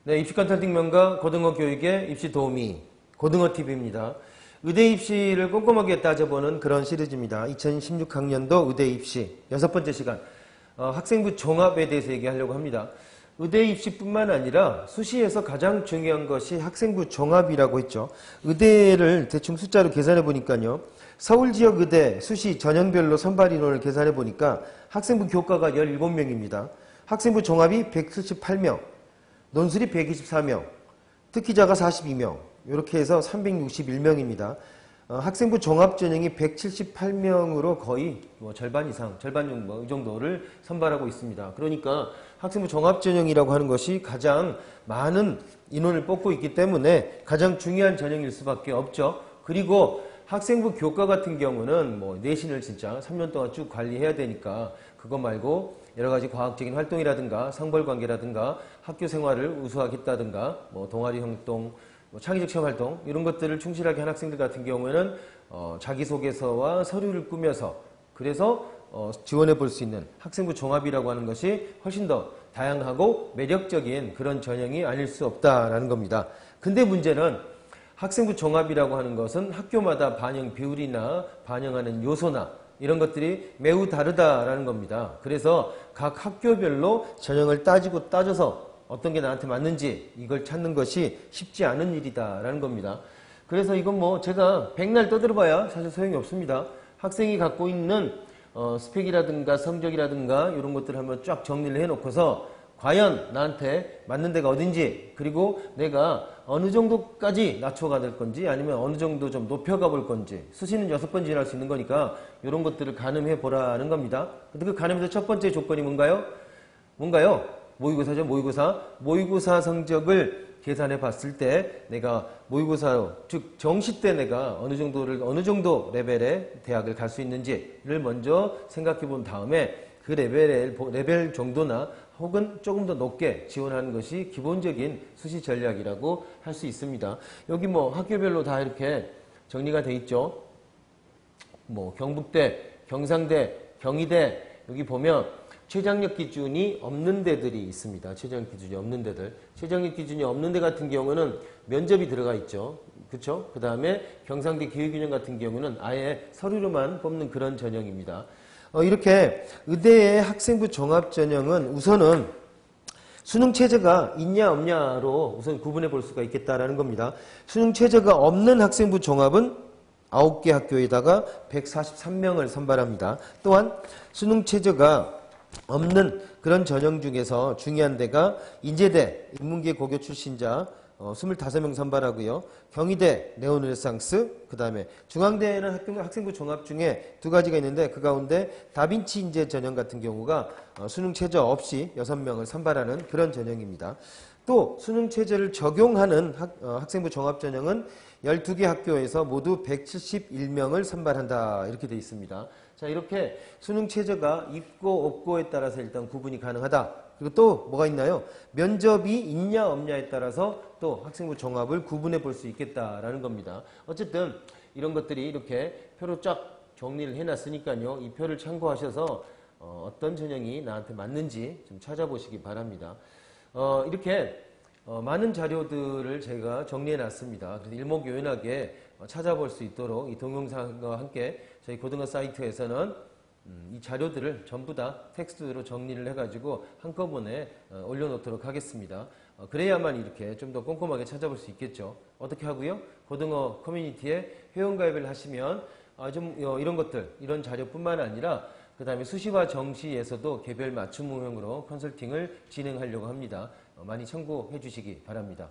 네, 입시 컨설팅 명가 고등어 교육의 입시 도우미 고등어 TV입니다. 의대 입시를 꼼꼼하게 따져보는 그런 시리즈입니다. 2016학년도 의대 입시 6번째 시간 학생부 종합에 대해서 얘기하려고 합니다. 의대 입시뿐만 아니라 수시에서 가장 중요한 것이 학생부 종합이라고 했죠. 의대를 대충 숫자로 계산해 보니까요. 서울 지역 의대 수시 전형별로 선발 인원을 계산해 보니까 학생부 교과가 17명입니다. 학생부 종합이 178명, 논술이 124명, 특기자가 42명, 이렇게 해서 361명입니다. 학생부 종합전형이 178명으로 거의 절반 이상, 절반 정도, 이 정도를 선발하고 있습니다. 그러니까 학생부 종합전형이라고 하는 것이 가장 많은 인원을 뽑고 있기 때문에 가장 중요한 전형일 수밖에 없죠. 그리고 학생부 교과 같은 경우는 내신을 진짜 3년 동안 쭉 관리해야 되니까 그거 말고 여러 가지 과학적인 활동이라든가 상벌관계라든가 학교 생활을 우수하겠다든가 동아리 활동, 창의적 체험 활동 이런 것들을 충실하게 한 학생들 같은 경우에는 자기소개서와 서류를 꾸며서 그래서 지원해 볼 수 있는 학생부 종합이라고 하는 것이 훨씬 더 다양하고 매력적인 그런 전형이 아닐 수 없다라는 겁니다. 근데 문제는 학생부 종합이라고 하는 것은 학교마다 반영 비율이나 반영하는 요소나 이런 것들이 매우 다르다라는 겁니다. 그래서 각 학교별로 전형을 따져서 어떤 게 나한테 맞는지 이걸 찾는 것이 쉽지 않은 일이다라는 겁니다. 그래서 이건 제가 백날 떠들어봐야 사실 소용이 없습니다. 학생이 갖고 있는 스펙이라든가 성적이라든가 이런 것들을 한번 쫙 정리를 해놓고서 과연 나한테 맞는 데가 어딘지 그리고 내가 어느 정도까지 낮춰가 될 건지 아니면 어느 정도 좀 높여가 볼 건지 수시는 6번 지날 수 있는 거니까 이런 것들을 가늠해 보라는 겁니다. 근데 그 가늠에서 첫 번째 조건이 뭔가요? 모의고사죠. 모의고사 성적을 계산해 봤을 때 내가 모의고사로 즉 정시 때 내가 어느 정도 레벨의 대학을 갈 수 있는지를 먼저 생각해 본 다음에 그 레벨 정도나 혹은 조금 더 높게 지원하는 것이 기본적인 수시 전략이라고 할 수 있습니다. 여기 학교별로 다 이렇게 정리가 돼 있죠. 경북대, 경상대, 경희대 여기 보면 최저학력 기준이 없는 데들이 있습니다. 최저학력 기준이 없는 데들. 최저학력 기준이 없는 데 같은 경우는 면접이 들어가 있죠. 그렇죠? 그 다음에 경상대 기회균형 같은 경우는 아예 서류로만 뽑는 그런 전형입니다. 이렇게 의대의 학생부 종합전형은 우선은 수능 체제가 있냐 없냐로 우선 구분해 볼 수가 있겠다라는 겁니다. 수능 체제가 없는 학생부 종합은 9개 학교에다가 143명을 선발합니다. 또한 수능 체제가 없는 그런 전형 중에서 중요한 데가 인제대 인문계 고교 출신자 25명 선발하고요. 경희대 네오르네상스, 그 다음에 중앙대에는 학생부 종합 중에 두 가지가 있는데 그 가운데 다빈치 인재 전형 같은 경우가 수능 최저 없이 6명을 선발하는 그런 전형입니다. 또 수능 체제를 적용하는 학생부 종합 전형은 12개 학교에서 모두 171명을 선발한다 이렇게 되어 있습니다. 자, 이렇게 수능 체제가 있고 없고에 따라서 일단 구분이 가능하다. 그리고 또 뭐가 있나요? 면접이 있냐 없냐에 따라서 또 학생부 종합을 구분해 볼 수 있겠다라는 겁니다. 어쨌든 이런 것들이 이렇게 표로 쫙 정리를 해놨으니까요. 이 표를 참고하셔서 어떤 전형이 나한테 맞는지 좀 찾아보시기 바랍니다. 이렇게 많은 자료들을 제가 정리해 놨습니다. 그래서 일목요연하게 찾아볼 수 있도록 이 동영상과 함께 저희 고등어 사이트에서는 이 자료들을 전부 다 텍스트로 정리를 해가지고 한꺼번에 올려놓도록 하겠습니다. 그래야만 이렇게 좀 더 꼼꼼하게 찾아볼 수 있겠죠. 어떻게 하고요? 고등어 커뮤니티에 회원가입을 하시면 이런 것들, 이런 자료뿐만 아니라 그 다음에 수시와 정시에서도 개별 맞춤형으로 컨설팅을 진행하려고 합니다. 많이 참고해 주시기 바랍니다.